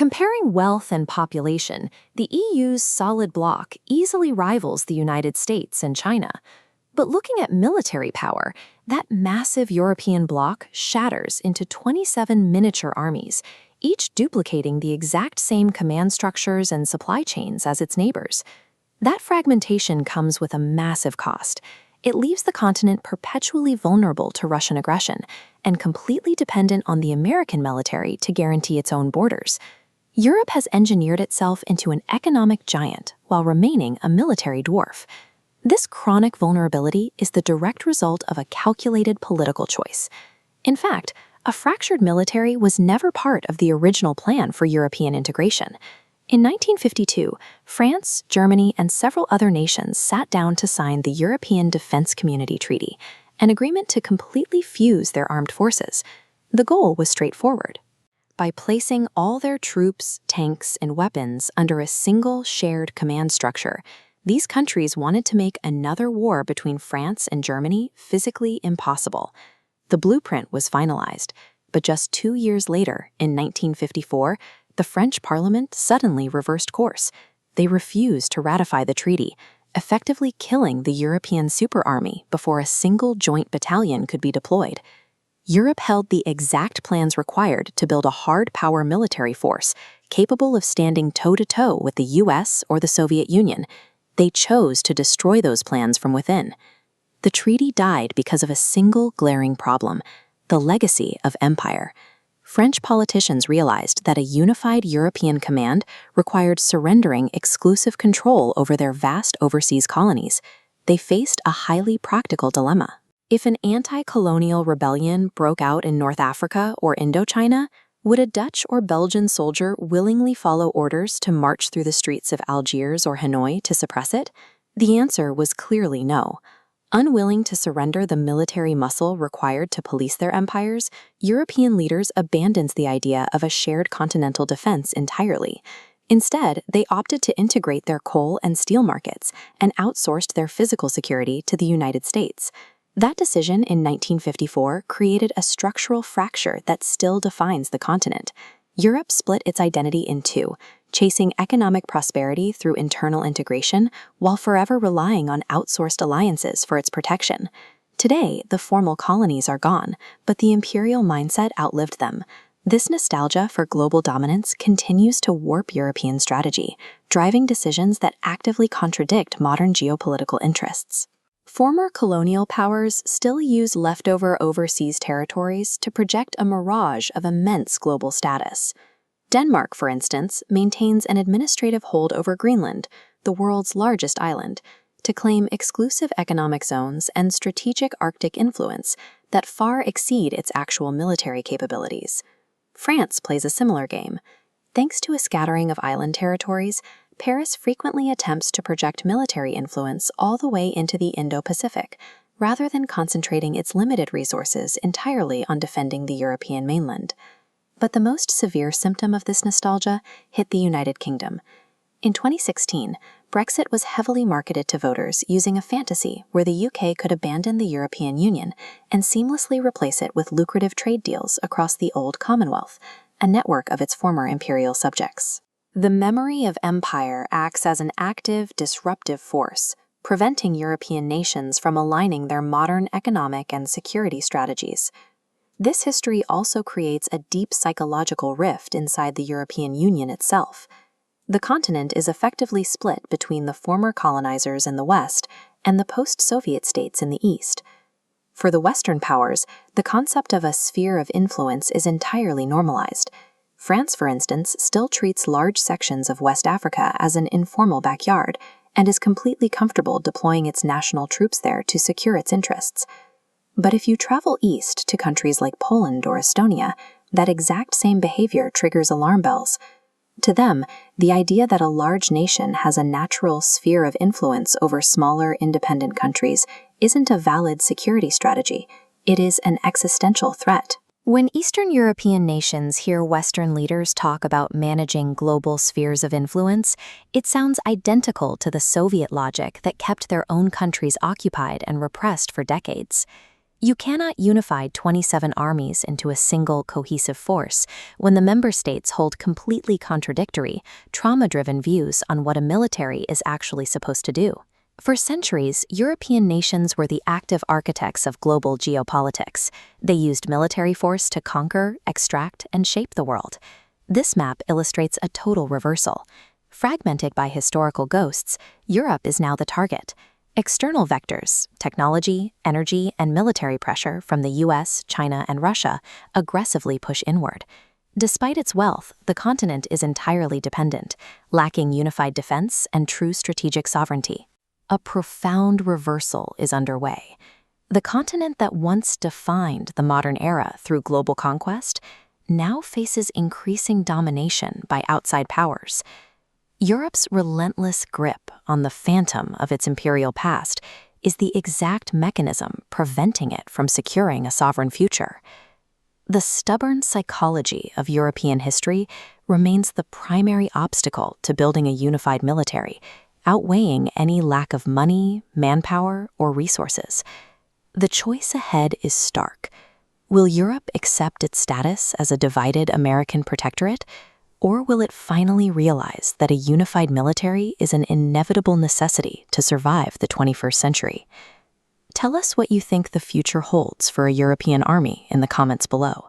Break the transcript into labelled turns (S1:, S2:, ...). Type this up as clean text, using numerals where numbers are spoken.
S1: Comparing wealth and population, the EU's solid bloc easily rivals the United States and China. But looking at military power, that massive European bloc shatters into 27 miniature armies, each duplicating the exact same command structures and supply chains as its neighbors. That fragmentation comes with a massive cost. It leaves the continent perpetually vulnerable to Russian aggression and completely dependent on the American military to guarantee its own borders. Europe has engineered itself into an economic giant while remaining a military dwarf. This chronic vulnerability is the direct result of a calculated political choice. In fact, a fractured military was never part of the original plan for European integration. In 1952, France, Germany, and several other nations sat down to sign the European Defense Community Treaty, an agreement to completely fuse their armed forces. The goal was straightforward. By placing all their troops, tanks, and weapons under a single shared command structure, these countries wanted to make another war between France and Germany physically impossible. The blueprint was finalized, but just 2 years later, in 1954, the French Parliament suddenly reversed course. They refused to ratify the treaty, effectively killing the European super army before a single joint battalion could be deployed. Europe held the exact plans required to build a hard power military force capable of standing toe-to-toe with the US or the Soviet Union. They chose to destroy those plans from within. The treaty died because of a single glaring problem: the legacy of empire. French politicians realized that a unified European command required surrendering exclusive control over their vast overseas colonies. They faced a highly practical dilemma. If an anti-colonial rebellion broke out in North Africa or Indochina, would a Dutch or Belgian soldier willingly follow orders to march through the streets of Algiers or Hanoi to suppress it? The answer was clearly no. Unwilling to surrender the military muscle required to police their empires, European leaders abandoned the idea of a shared continental defense entirely. Instead, they opted to integrate their coal and steel markets and outsourced their physical security to the United States. That decision in 1954 created a structural fracture that still defines the continent. Europe split its identity in two, chasing economic prosperity through internal integration while forever relying on outsourced alliances for its protection. Today, the formal colonies are gone, but the imperial mindset outlived them. This nostalgia for global dominance continues to warp European strategy, driving decisions that actively contradict modern geopolitical interests. Former colonial powers still use leftover overseas territories to project a mirage of immense global status. Denmark, for instance, maintains an administrative hold over Greenland, the world's largest island, to claim exclusive economic zones and strategic Arctic influence that far exceed its actual military capabilities. France plays a similar game. Thanks to a scattering of island territories, Paris frequently attempts to project military influence all the way into the Indo-Pacific, rather than concentrating its limited resources entirely on defending the European mainland. But the most severe symptom of this nostalgia hit the United Kingdom. In 2016, Brexit was heavily marketed to voters using a fantasy where the UK could abandon the European Union and seamlessly replace it with lucrative trade deals across the old Commonwealth, a network of its former imperial subjects. The memory of empire acts as an active, disruptive force, preventing European nations from aligning their modern economic and security strategies. This history also creates a deep psychological rift inside the European Union itself. The continent is effectively split between the former colonizers in the West and the post-Soviet states in the East. For the Western powers, the concept of a sphere of influence is entirely normalized. France, for instance, still treats large sections of West Africa as an informal backyard and is completely comfortable deploying its national troops there to secure its interests. But if you travel east to countries like Poland or Estonia, that exact same behavior triggers alarm bells. To them, the idea that a large nation has a natural sphere of influence over smaller, independent countries isn't a valid security strategy. It is an existential threat. When Eastern European nations hear Western leaders talk about managing global spheres of influence, it sounds identical to the Soviet logic that kept their own countries occupied and repressed for decades. You cannot unify 27 armies into a single cohesive force when the member states hold completely contradictory, trauma-driven views on what a military is actually supposed to do. For centuries, European nations were the active architects of global geopolitics. They used military force to conquer, extract, and shape the world. This map illustrates a total reversal. Fragmented by historical ghosts, Europe is now the target. External vectors, technology, energy, and military pressure from the US, China, and Russia aggressively push inward. Despite its wealth, the continent is entirely dependent, lacking unified defense and true strategic sovereignty. A profound reversal is underway. The continent that once defined the modern era through global conquest now faces increasing domination by outside powers. Europe's relentless grip on the phantom of its imperial past is the exact mechanism preventing it from securing a sovereign future. The stubborn psychology of European history remains the primary obstacle to building a unified military, outweighing any lack of money, manpower, or resources. The choice ahead is stark. Will Europe accept its status as a divided American protectorate? Or will it finally realize that a unified military is an inevitable necessity to survive the 21st century? Tell us what you think the future holds for a European army in the comments below.